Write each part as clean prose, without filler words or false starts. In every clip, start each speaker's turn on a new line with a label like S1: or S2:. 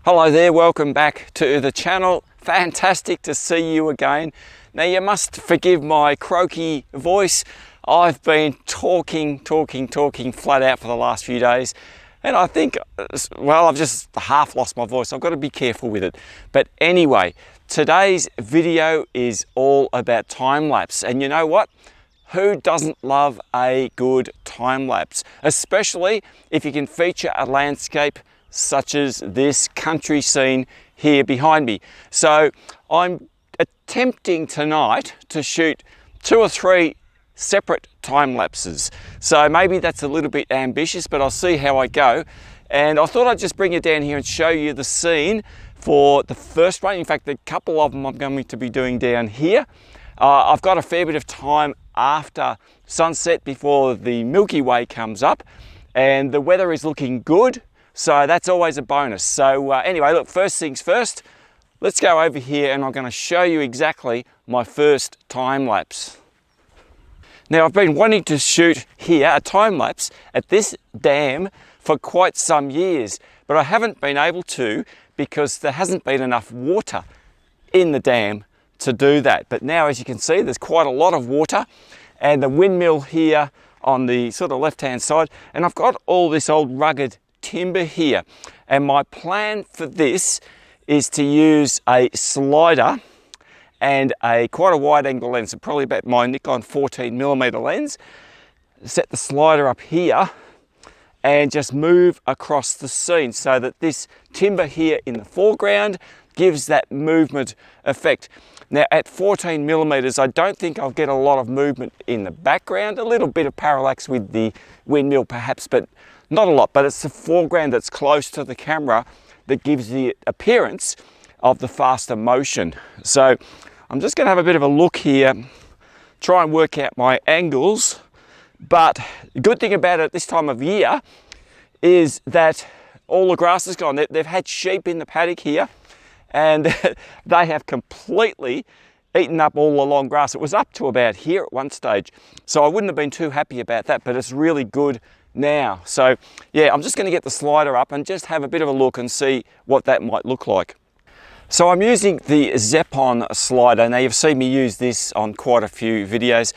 S1: Hello there, welcome back to the channel. Fantastic to see you again. Now you must forgive my croaky voice. I've been talking flat out for the last few days. And I think, well, I've just half lost my voice. I've got to be careful with it. But anyway, today's video is all about time lapse. And you know what? Who doesn't love a good time lapse? Especially if you can feature a landscape such as this country scene here behind me. So I'm attempting tonight to shoot 2 or 3 separate time lapses. So maybe that's a little bit ambitious, but I'll see how I go. And I thought I'd just bring you down here and show you the scene for the first one. In fact, a couple of them I'm going to be doing down here. I've got a fair bit of time after sunset before the Milky Way comes up, and the weather is looking good. So that's always a bonus. So anyway, look, first things first, let's go over here and I'm going to show you exactly my first time lapse. Now I've been wanting to shoot here a time lapse at this dam for quite some years, but I haven't been able to because there hasn't been enough water in the dam to do that. But now, as you can see, there's quite a lot of water, and the windmill here on the sort of left-hand side, and I've got all this old rugged timber here, and my plan for this is to use a slider and quite a wide angle lens, so probably about my Nikon 14mm lens. Set the slider up here and just move across the scene so that this timber here in the foreground gives that movement effect. Now at 14mm, I don't think I'll get a lot of movement in the background, a little bit of parallax with the windmill perhaps, but not a lot. But it's the foreground that's close to the camera that gives the appearance of the faster motion. So I'm just going to have a bit of a look here, try and work out my angles. But the good thing about it this time of year is that all the grass is gone. They've had sheep in the paddock here, and they have completely eaten up all the long grass. It was up to about here at one stage, so I wouldn't have been too happy about that, but it's really good now. So yeah, I'm just going to get the slider up and just have a bit of a look and see what that might look like. So I'm using the Zeppon slider. Now you've seen me use this on quite a few videos.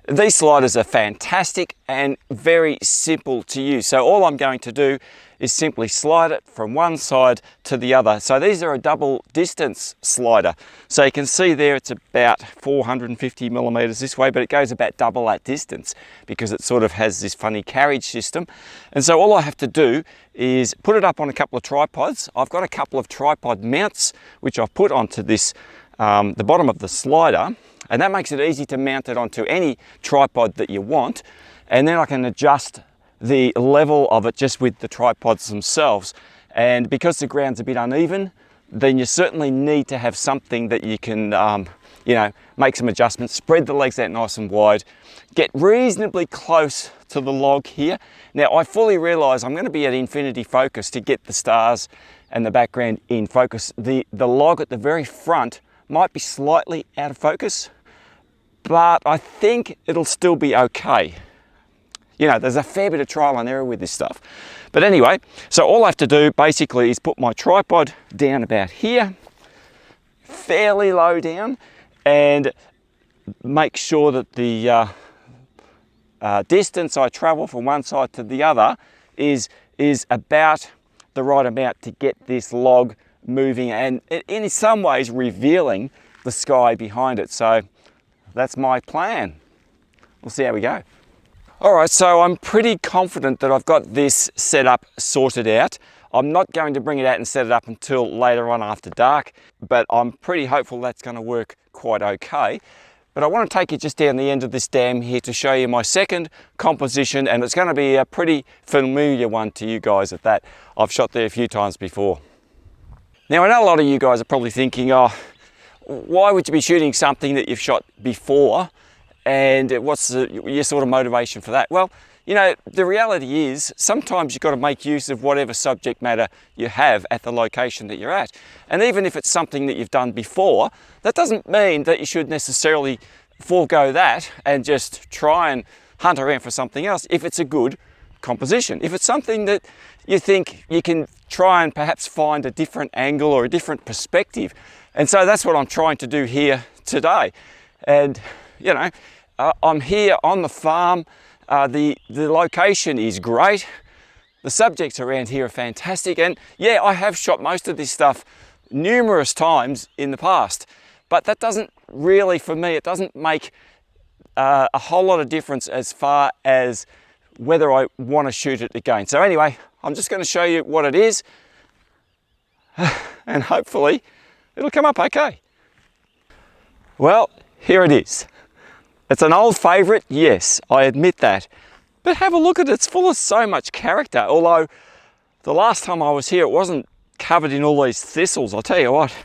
S1: These sliders are fantastic and very simple to use. So all I'm going to do is simply slide it from one side to the other. So these are a double distance slider. So you can see there it's about 450mm this way, but it goes about double that distance because it sort of has this funny carriage system. And so all I have to do is put it up on a couple of tripods. I've got a couple of tripod mounts which I've put onto this, the bottom of the slider, and that makes it easy to mount it onto any tripod that you want. And then I can adjust the level of it just with the tripods themselves. And because the ground's a bit uneven, then you certainly need to have something that you can make some adjustments, spread the legs out nice and wide, get reasonably close to the log here. Now I fully realize I'm going to be at infinity focus to get the stars and the background in focus. The log at the very front might be slightly out of focus, but I think it'll still be okay. You know, there's a fair bit of trial and error with this stuff. But anyway, so all I have to do basically is put my tripod down about here, fairly low down, and make sure that the distance I travel from one side to the other is about the right amount to get this log moving and in some ways revealing the sky behind it. So that's my plan. We'll see how we go. All right, so I'm pretty confident that I've got this setup sorted out. I'm not going to bring it out and set it up until later on after dark, but I'm pretty hopeful that's going to work quite okay. But I want to take you just down the end of this dam here to show you my second composition, and it's going to be a pretty familiar one to you guys at that. I've shot there a few times before. Now I know a lot of you guys are probably thinking, oh, why would you be shooting something that you've shot before? And what's your sort of motivation for that? Well, you know, the reality is sometimes you've got to make use of whatever subject matter you have at the location that you're at. And even if it's something that you've done before, that doesn't mean that you should necessarily forego that and just try and hunt around for something else if it's a good composition. If it's something that you think you can try and perhaps find a different angle or a different perspective. And so that's what I'm trying to do here today. And you know, I'm here on the farm. The location is great. The subjects around here are fantastic. And yeah, I have shot most of this stuff numerous times in the past, but that doesn't really, for me, it doesn't make a whole lot of difference as far as whether I want to shoot it again. So anyway, I'm just going to show you what it is and hopefully it'll come up okay. Well, here it is. It's an old favourite, yes, I admit that. But have a look at it, it's full of so much character. Although the last time I was here, it wasn't covered in all these thistles. I'll tell you what,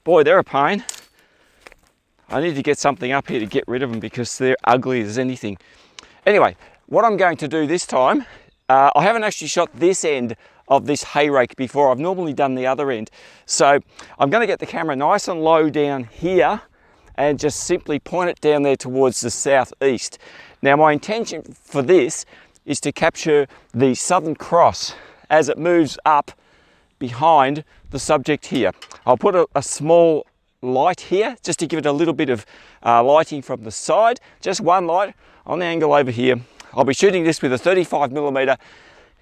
S1: boy, they're a pain. I need to get something up here to get rid of them because they're ugly as anything. Anyway, what I'm going to do this time, I haven't actually shot this end of this hay rake before. I've normally done the other end. So I'm going to get the camera nice and low down here and just simply point it down there towards the southeast. Now my intention for this is to capture the Southern Cross as it moves up behind the subject here. I'll put a small light here just to give it a little bit of lighting from the side, just one light on the angle over here. I'll be shooting this with a 35mm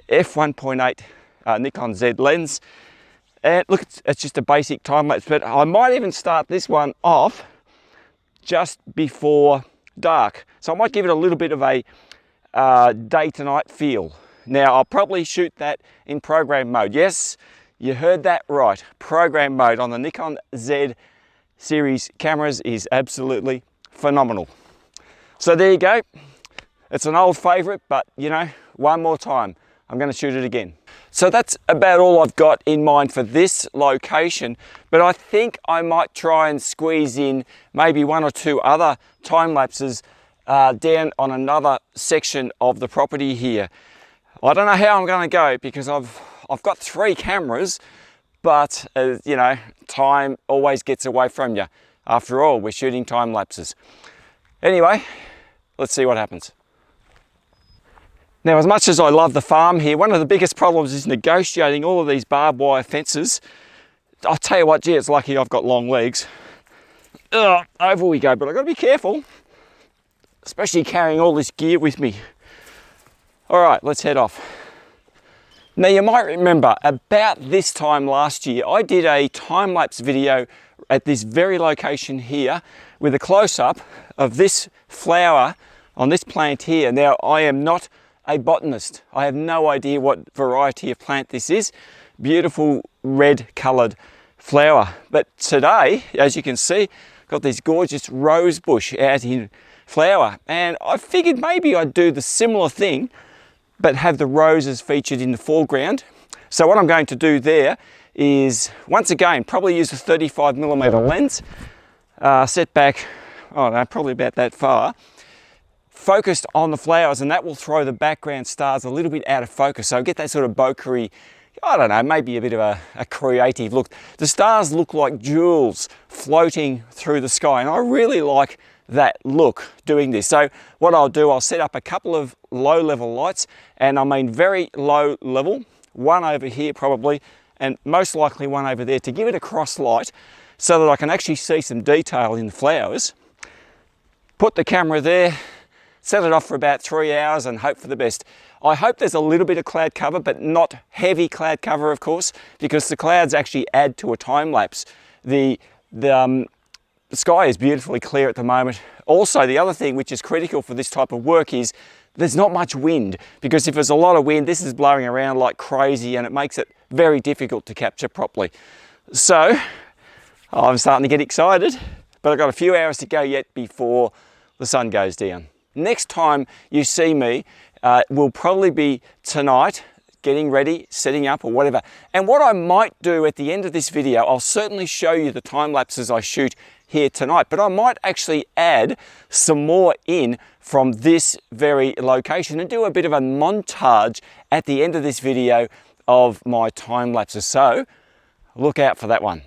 S1: f1.8 Nikon Z lens, and look, it's just a basic time lapse, but I might even start this one off just before dark, so I might give it a little bit of a day to night feel. Now I'll probably shoot that in program mode. Yes, you heard that right, program mode on the Nikon Z series cameras is absolutely phenomenal. So there you go. It's an old favorite, but you know, one more time I'm going to shoot it again. So that's about all I've got in mind for this location, but I think I might try and squeeze in maybe one or two other time lapses down on another section of the property here. I don't know how I'm going to go because I've got 3 cameras, but you know, time always gets away from you. After all, we're shooting time lapses. Anyway, let's see what happens. Now, as much as I love the farm here, one of the biggest problems is negotiating all of these barbed wire fences. I'll tell you what, gee, it's lucky I've got long legs. Over we go, but I've got to be careful, especially carrying all this gear with me. All right, let's head off. Now, you might remember about this time last year, I did a time-lapse video at this very location here with a close-up of this flower on this plant here. Now, I am not a botanist. I have no idea what variety of plant this is. Beautiful red coloured flower. But today, as you can see, got this gorgeous rose bush out in flower. And I figured maybe I'd do the similar thing, but have the roses featured in the foreground. So what I'm going to do there is, once again, probably use a 35mm lens, set back, oh no, probably about that far, focused on the flowers, and that will throw the background stars a little bit out of focus. So get that sort of bokeh-y, I don't know, maybe a bit of a creative look. The stars look like jewels floating through the sky, and I really like that look doing this. So what I'll do, I'll set up a couple of low level lights, and I mean very low level, one over here probably, and most likely one over there, to give it a cross light so that I can actually see some detail in the flowers. Put the camera there, set it off for about 3 hours and hope for the best. I hope there's a little bit of cloud cover, but not heavy cloud cover, of course, because the clouds actually add to a time lapse. The sky is beautifully clear at the moment. Also, the other thing which is critical for this type of work is there's not much wind, because if there's a lot of wind, this is blowing around like crazy and it makes it very difficult to capture properly. So I'm starting to get excited, but I've got a few hours to go yet before the sun goes down. Next time you see me will probably be tonight, getting ready, setting up or whatever. And what I might do at the end of this video, I'll certainly show you the time lapses I shoot here tonight, but I might actually add some more in from this very location and do a bit of a montage at the end of this video of my time lapses. So look out for that one.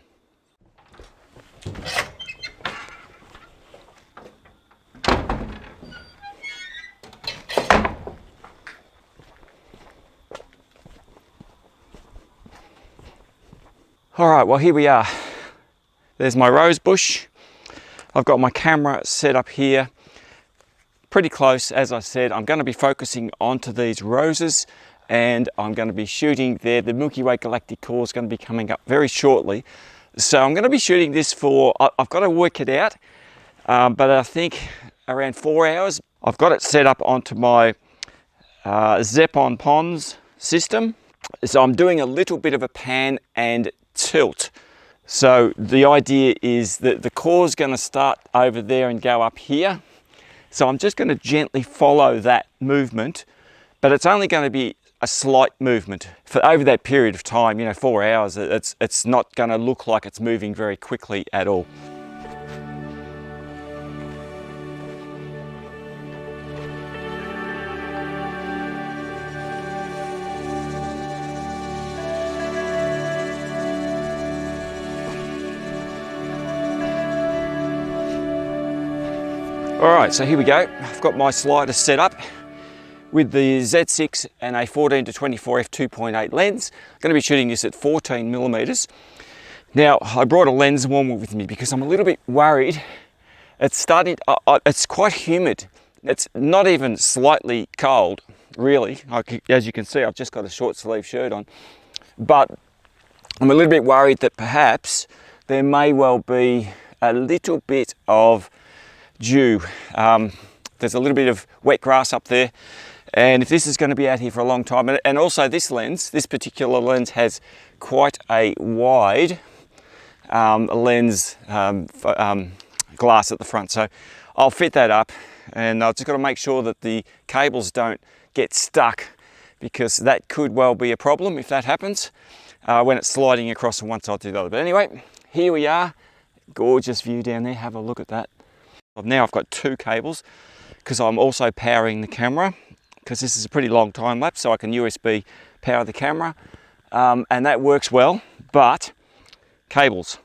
S1: All right, well, here we are. There's my rose bush. I've got my camera set up here pretty close. As I said, I'm going to be focusing onto these roses, and I'm going to be shooting there. The Milky Way galactic core is going to be coming up very shortly. So I'm going to be shooting this for, I've got to work it out, but I think around 4 hours. I've got it set up onto my Zep-on Pons system. So I'm doing a little bit of a pan and tilt. So the idea is that the core is going to start over there and go up here. So I'm just going to gently follow that movement, but it's only going to be a slight movement for over that period of time, 4 hours. It's not going to look like it's moving very quickly at all. All right, so here we go. I've got my slider set up with the Z6 and a 14 to 24 f2.8 lens. I'm going to be shooting this at 14 millimeters. Now, I brought a lens warmer with me because I'm a little bit worried. It's it's quite humid. It's not even slightly cold, really. As you can see, I've just got a short sleeve shirt on. But I'm a little bit worried that perhaps there may well be a little bit of dew. There's a little bit of wet grass up there, and if this is going to be out here for a long time, and also this particular lens has quite a wide lens glass at the front, so I'll fit that up, and I've just got to make sure that the cables don't get stuck, because that could well be a problem if that happens when it's sliding across from one side to the other. But anyway, here we are. Gorgeous view down there. Have a look at that. Now I've got 2 cables because I'm also powering the camera, because this is a pretty long time lapse, so I can USB power the camera, and that works well. But cables,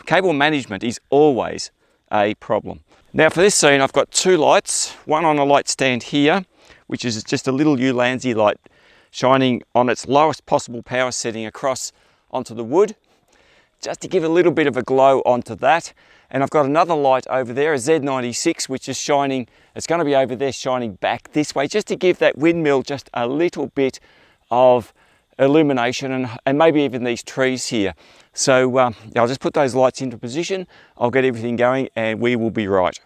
S1: cable management is always a problem. Now for this scene, I've got 2 lights, one on a light stand here, which is just a little Ulanzi light shining on its lowest possible power setting across onto the wood, just to give a little bit of a glow onto that. And I've got another light over there, a Z96, which is shining, it's going to be over there shining back this way, just to give that windmill just a little bit of illumination, and maybe even these trees here. So I'll just put those lights into position, I'll get everything going, and we will be right.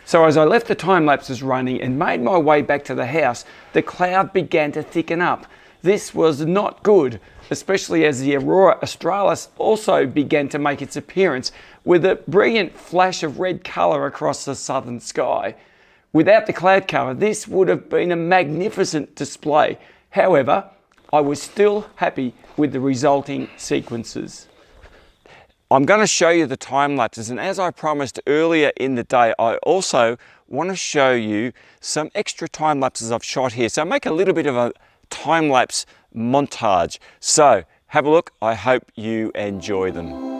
S1: So as I left the time lapses running and made my way back to the house, the cloud began to thicken up. This was not good, especially as the Aurora Australis also began to make its appearance with a brilliant flash of red colour across the southern sky. Without the cloud cover, this would have been a magnificent display. However, I was still happy with the resulting sequences. I'm going to show you the time lapses, and as I promised earlier in the day, I also want to show you some extra time lapses I've shot here. So make a little bit of a time-lapse montage. So have a look. I hope you enjoy them.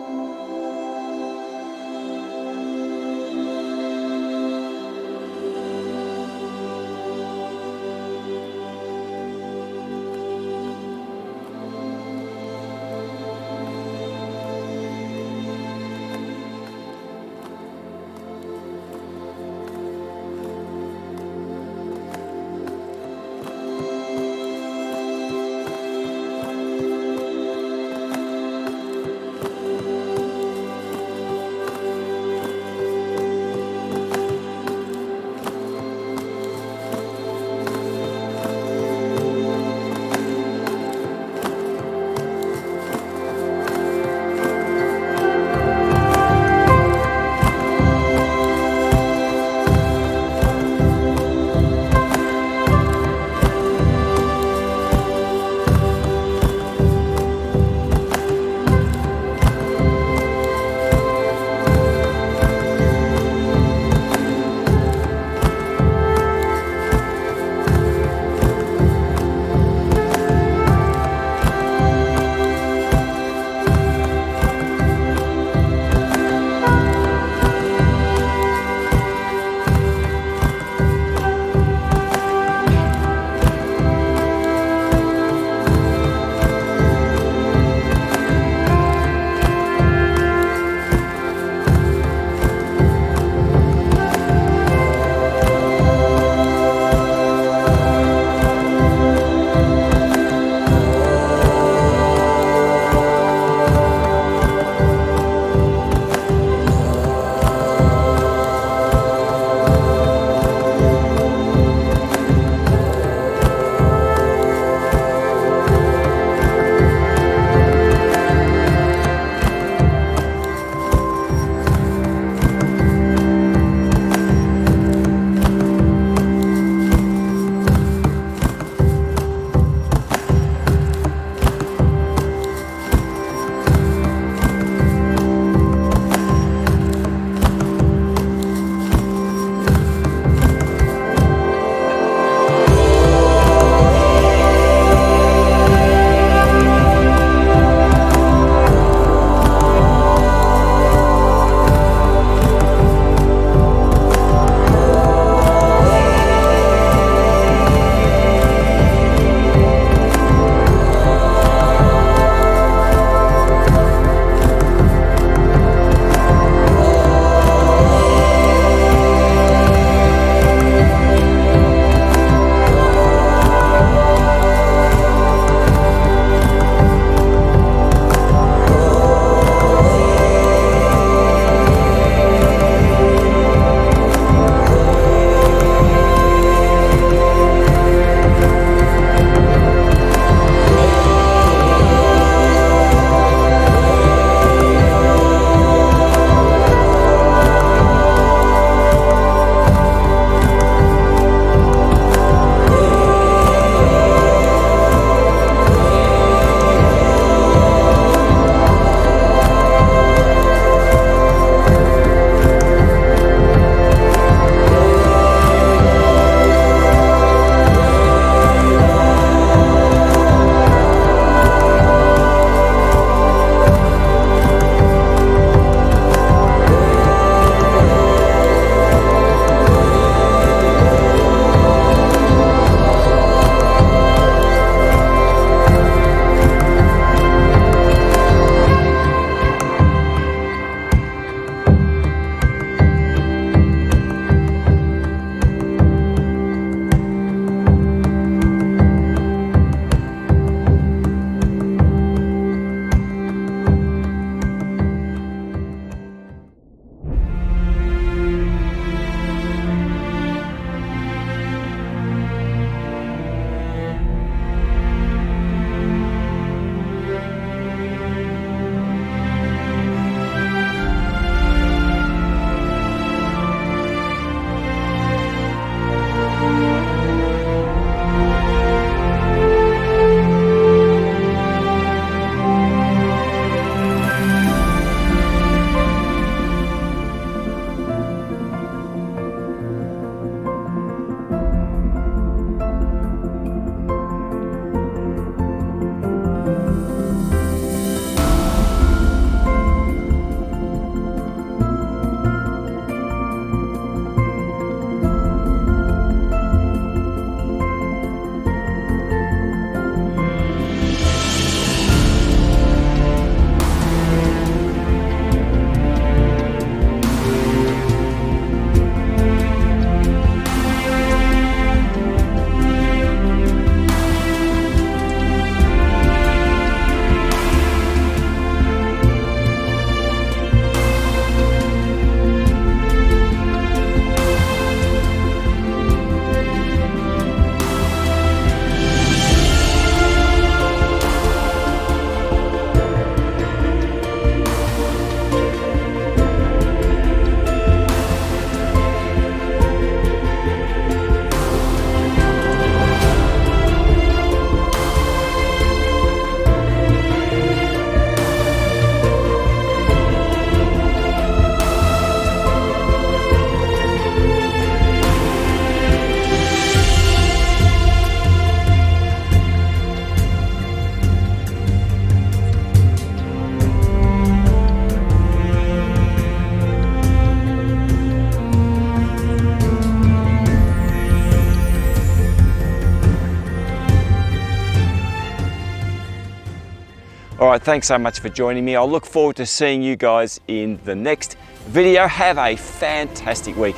S1: right, thanks so much for joining me. I'll look forward to seeing you guys in the next video. Have a fantastic week.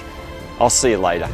S1: I'll see you later.